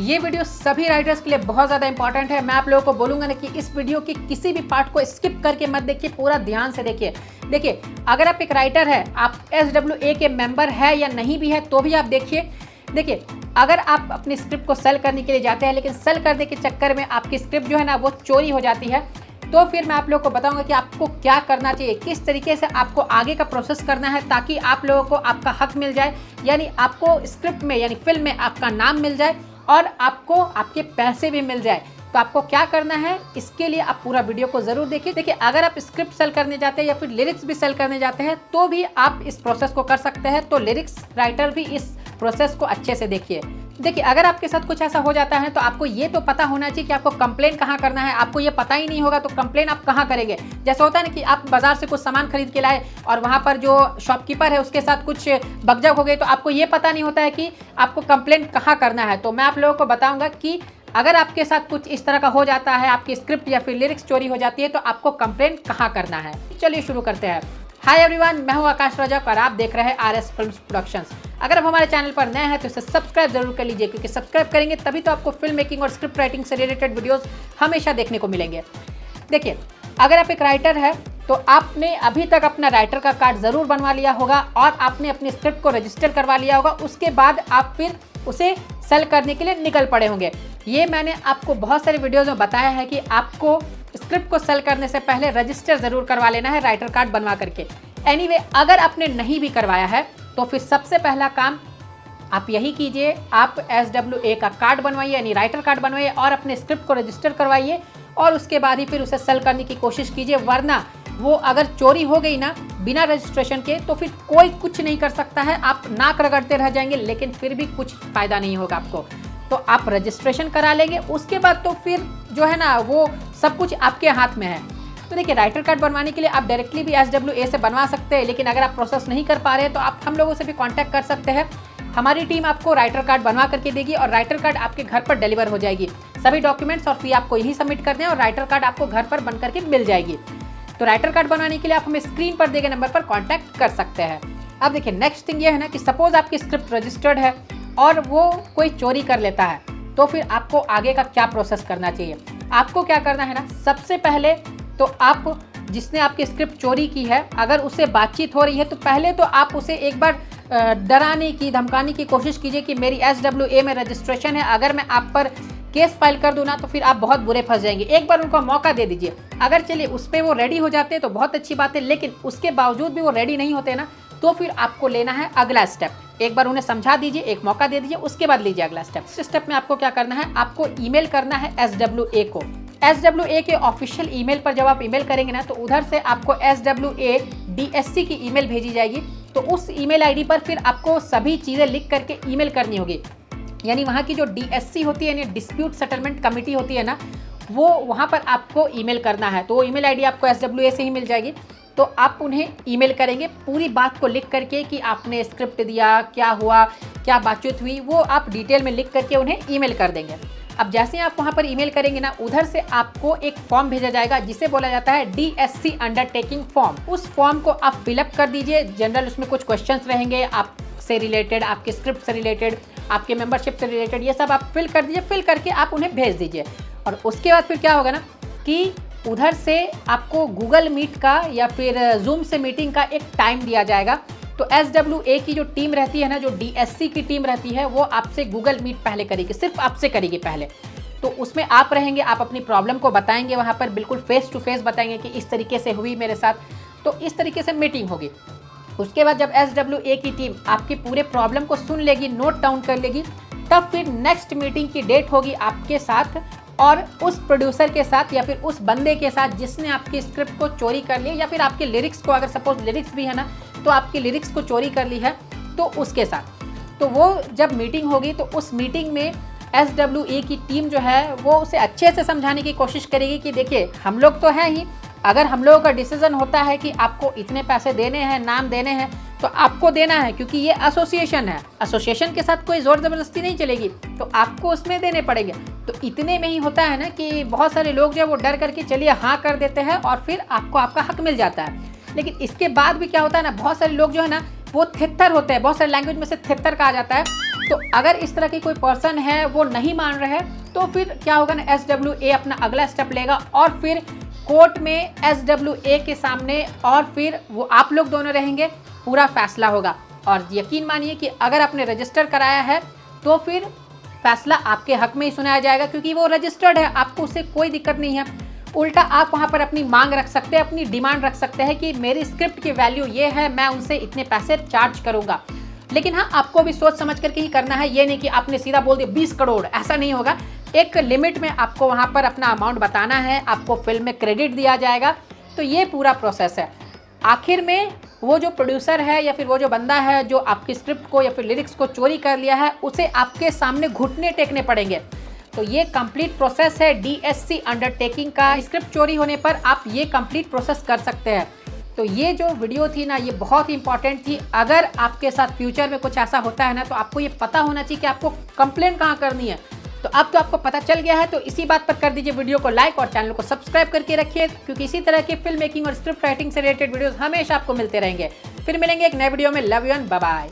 ये वीडियो सभी राइटर्स के लिए बहुत ज़्यादा इंपॉर्टेंट है। मैं आप लोगों को बोलूँगा ना कि इस वीडियो की किसी भी पार्ट को स्किप करके मत देखिए, पूरा ध्यान से देखिए। देखिए, अगर आप एक राइटर है, आप SWA के मेंबर है या नहीं भी है तो भी आप देखिए। देखिए, अगर आप अपनी स्क्रिप्ट को सेल करने के लिए जाते हैं लेकिन सेल करने के चक्कर में आपकी स्क्रिप्ट जो है ना वो चोरी हो जाती है, तो फिर मैं आप लोगों को बताऊंगा कि आपको क्या करना चाहिए, किस तरीके से आपको आगे का प्रोसेस करना है ताकि आप लोगों को आपका हक मिल जाए, यानी आपको स्क्रिप्ट में यानी फिल्म में आपका नाम मिल जाए और आपको आपके पैसे भी मिल जाए। तो आपको क्या करना है, इसके लिए आप पूरा वीडियो को जरूर देखिए। देखिए, अगर आप स्क्रिप्ट सेल करने जाते हैं या फिर लिरिक्स भी सेल करने जाते हैं तो भी आप इस प्रोसेस को कर सकते हैं। तो लिरिक्स राइटर भी इस प्रोसेस को अच्छे से देखिए। देखिए, अगर आपके साथ कुछ ऐसा हो जाता है तो आपको ये तो पता होना चाहिए कि आपको कंप्लेन कहाँ करना है। आपको ये पता ही नहीं होगा तो कंप्लेन आप कहाँ करेंगे। जैसे होता है ना कि आप बाजार से कुछ सामान खरीद के लाए और वहाँ पर जो शॉपकीपर है उसके साथ कुछ बकझक हो गई, तो आपको ये पता नहीं होता है कि आपको कंप्लेन कहाँ करना है। तो मैं आप लोगों को बताऊँगा कि अगर आपके साथ कुछ इस तरह का हो जाता है, आपकी स्क्रिप्ट या फिर लिरिक्स चोरी हो जाती है, तो आपको कंप्लेन कहाँ करना है। चलिए शुरू करते हैं। हाय एवरीवन, मैं हूं आकाश रजक और आप देख रहे हैं RS फिल्म्स प्रोडक्शंस। अगर आप हमारे चैनल पर नए हैं तो इसे सब्सक्राइब जरूर कर लीजिए, क्योंकि सब्सक्राइब करेंगे तभी तो आपको फिल्म मेकिंग और स्क्रिप्ट राइटिंग से रिलेटेड वीडियोस हमेशा देखने को मिलेंगे। देखिए, अगर आप एक राइटर है तो आपने अभी तक अपना राइटर का कार्ड ज़रूर बनवा लिया होगा और आपने अपनी स्क्रिप्ट को रजिस्टर करवा लिया होगा। उसके बाद आप फिर उसे सेल करने के लिए निकल पड़े होंगे। ये मैंने आपको बहुत सारे वीडियोज़ में बताया है कि आपको स्क्रिप्ट को सेल करने से पहले रजिस्टर ज़रूर करवा लेना है राइटर कार्ड बनवा करके। एनीवे, अगर आपने नहीं भी करवाया है तो फिर सबसे पहला काम आप यही कीजिए, आप SWA का कार्ड बनवाइए यानी राइटर कार्ड बनवाइए और अपने स्क्रिप्ट को रजिस्टर करवाइए और उसके बाद ही फिर उसे सेल करने की कोशिश कीजिए। वरना वो अगर चोरी हो गई ना बिना रजिस्ट्रेशन के तो फिर कोई कुछ नहीं कर सकता है। आप नाक रगड़ते रह जाएंगे लेकिन फिर भी कुछ फ़ायदा नहीं होगा आपको। तो आप रजिस्ट्रेशन करा लेंगे, उसके बाद तो फिर जो है ना वो सब कुछ आपके हाथ में है। तो देखिए, राइटर कार्ड बनवाने के लिए आप डायरेक्टली भी SWA से बनवा सकते हैं, लेकिन अगर आप प्रोसेस नहीं कर पा रहे हैं तो आप हम लोगों से भी कांटेक्ट कर सकते हैं। हमारी टीम आपको राइटर कार्ड बनवा करके देगी और राइटर कार्ड आपके घर पर डिलीवर हो जाएगी। सभी डॉक्यूमेंट्स और फी आपको यही सबमिट करने हैं और राइटर कार्ड आपको घर पर बन करके मिल जाएगी। तो राइटर कार्ड बनवाने के लिए आप हमें स्क्रीन पर दिए गए नंबर पर कॉन्टैक्ट कर सकते हैं। अब देखिए, नेक्स्ट थिंग ये है ना कि सपोज आपकी स्क्रिप्ट रजिस्टर्ड है और वो कोई चोरी कर लेता है, तो फिर आपको आगे का क्या प्रोसेस करना चाहिए। आपको क्या करना है ना, सबसे पहले तो आप जिसने आपकी स्क्रिप्ट चोरी की है, अगर उससे बातचीत हो रही है तो पहले तो आप उसे एक बार डराने की धमकाने की कोशिश कीजिए कि मेरी SWA में रजिस्ट्रेशन है, अगर मैं आप पर केस फाइल कर दूँ ना तो फिर आप बहुत बुरे फंस जाएंगे। एक बार उनको मौका दे दीजिए। अगर चलिए उस पर वो रेडी हो जाते हैं तो बहुत अच्छी बात है, लेकिन उसके बावजूद भी वो रेडी नहीं होते ना तो फिर आपको लेना है अगला स्टेप। एक बार उन्हें समझा दीजिए, एक मौका दे दीजिए, उसके बाद लीजिए अगला स्टेप। इस स्टेप में आपको क्या करना है, आपको ईमेल करना है SWA को। SWA के ऑफिशियल ईमेल पर जब आप ईमेल करेंगे ना तो उधर से आपको SWA DSC की ईमेल भेजी जाएगी। तो उस ईमेल आईडी पर फिर आपको सभी चीज़ें लिख करके ईमेल करनी होगी। यानी वहाँ की जो DSC होती है, यानी डिस्प्यूट सेटलमेंट कमेटी होती है ना, वो वहाँ पर आपको ईमेल करना है। तो वो ईमेल आईडी आपको SWA से ही मिल जाएगी। तो आप उन्हें ईमेल करेंगे पूरी बात को लिख करके कि आपने स्क्रिप्ट दिया, क्या हुआ, क्या बातचीत हुई, वो आप डिटेल में लिख करके उन्हें ईमेल कर देंगे। अब जैसे ही आप वहाँ पर ईमेल करेंगे ना, उधर से आपको एक फॉर्म भेजा जाएगा जिसे बोला जाता है DSC अंडरटेकिंग फॉर्म। उस फॉर्म को आप फिलअप कर दीजिए। जनरल उसमें कुछ क्वेश्चंस रहेंगे आपसे रिलेटेड, आपके स्क्रिप्ट से रिलेटेड, आपके मेंबरशिप से रिलेटेड, ये सब आप फिल कर दीजिए। फिल करके आप उन्हें भेज दीजिए और उसके बाद फिर क्या होगा ना कि उधर से आपको गूगल मीट का या फिर जूम से मीटिंग का एक टाइम दिया जाएगा। तो SWA की जो टीम रहती है ना, जो DSC की टीम रहती है, वो आपसे गूगल मीट पहले करेगी, सिर्फ आपसे करेगी पहले। तो उसमें आप रहेंगे, आप अपनी प्रॉब्लम को बताएंगे, वहाँ पर बिल्कुल फेस टू फेस बताएंगे कि इस तरीके से हुई मेरे साथ। तो इस तरीके से मीटिंग होगी। उसके बाद जब SWA की टीम आपकी पूरे प्रॉब्लम को सुन लेगी, नोट डाउन कर लेगी, तब फिर नेक्स्ट मीटिंग की डेट होगी आपके साथ और उस प्रोड्यूसर के साथ या फिर उस बंदे के साथ जिसने आपकी स्क्रिप्ट को चोरी कर लिया, या फिर आपके लिरिक्स को, अगर सपोज लिरिक्स भी है ना तो आपकी लिरिक्स को चोरी कर ली है तो उसके साथ। तो वो जब मीटिंग होगी तो उस मीटिंग में SWA की टीम जो है वो उसे अच्छे से समझाने की कोशिश करेगी कि देखिए, हम लोग तो हैं ही, अगर हम लोगों का डिसीजन होता है कि आपको इतने पैसे देने हैं, नाम देने हैं, तो आपको देना है, क्योंकि ये एसोसिएशन है। एसोसिएशन के साथ कोई ज़ोर ज़बरदस्ती नहीं चलेगी, तो आपको उसमें देने पड़ेंगे। तो इतने में ही होता है ना कि बहुत सारे लोग जो है वो डर करके चलिए हाँ कर देते हैं और फिर आपको आपका हक मिल जाता है। लेकिन इसके बाद भी क्या होता है ना, बहुत सारे लोग जो है ना वो थित्तर होते हैं, बहुत सारे लैंग्वेज में से थित्तर कहा जाता है। तो अगर इस तरह की कोई पर्सन है वो नहीं मान रहे हैं तो फिर क्या होगा ना, SWA अपना अगला स्टेप लेगा और फिर कोर्ट में SWA के सामने और फिर वो आप लोग दोनों रहेंगे, पूरा फैसला होगा। और यकीन मानिए कि अगर आपने रजिस्टर कराया है तो फिर फैसला आपके हक में ही सुनाया जाएगा, क्योंकि वो रजिस्टर्ड है, आपको उससे कोई दिक्कत नहीं है। उल्टा आप वहाँ पर अपनी मांग रख सकते हैं, अपनी डिमांड रख सकते हैं कि मेरी स्क्रिप्ट की वैल्यू ये है, मैं उनसे इतने पैसे चार्ज करूँगा। लेकिन हाँ, आपको भी सोच समझ करके ही करना है, ये नहीं कि आपने सीधा बोल दिया 20 करोड़, ऐसा नहीं होगा। एक लिमिट में आपको वहाँ पर अपना अमाउंट बताना है, आपको फिल्म में क्रेडिट दिया जाएगा। तो ये पूरा प्रोसेस है। आखिर में वो जो प्रोड्यूसर है या फिर वो जो बंदा है जो आपकी स्क्रिप्ट को या फिर लिरिक्स को चोरी कर लिया है, उसे आपके सामने घुटने टेकने पड़ेंगे। तो ये कंप्लीट प्रोसेस है DSC अंडरटेकिंग का। स्क्रिप्ट चोरी होने पर आप ये कंप्लीट प्रोसेस कर सकते हैं। तो ये जो वीडियो थी ना, ये बहुत ही इंपॉर्टेंट थी। अगर आपके साथ फ्यूचर में कुछ ऐसा होता है ना, तो आपको ये पता होना चाहिए कि आपको कंप्लेंट कहाँ करनी है। तो अब तो आपको पता चल गया है, तो इसी बात पर कर दीजिए वीडियो को लाइक और चैनल को सब्सक्राइब करके रखिए, क्योंकि इसी तरह की फिल्म मेकिंग और स्क्रिप्ट राइटिंग से रिलेटेड वीडियोस हमेशा आपको मिलते रहेंगे। फिर मिलेंगे एक नए वीडियो में। Love you and bye bye.